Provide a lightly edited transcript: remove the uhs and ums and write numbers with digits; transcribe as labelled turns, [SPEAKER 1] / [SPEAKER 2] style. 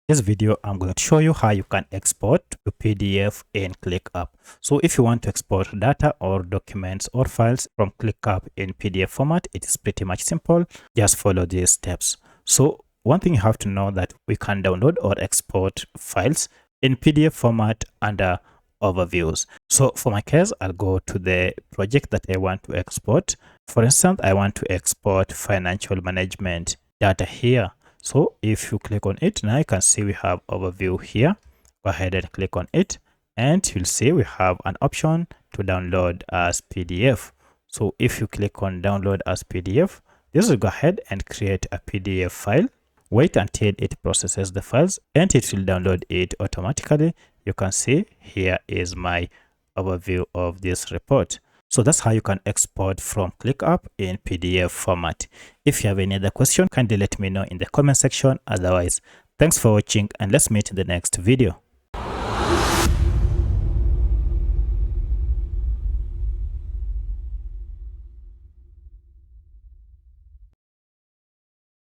[SPEAKER 1] This video, I'm going to show you how you can export a PDF in ClickUp. So if you want to export data or documents or files from ClickUp in PDF format, it is pretty much simple. Just follow these steps. So one thing you have to know that we can download or export files in PDF format under overviews. So for my case, I'll go to the project that I want to export. For instance, I want to export financial management data here. So if you click on it, now you can see we have overview here. Go ahead and click on it and you'll see we have an option to download as PDF. So if you click on download as PDF, this will go ahead and create a PDF file. Wait until it processes the files and it will download it automatically. You can see here is my overview of this report. So that's how you can export from ClickUp in PDF format. If you have any other question, kindly let me know in the comment section. Otherwise, thanks for watching and let's meet in the next video.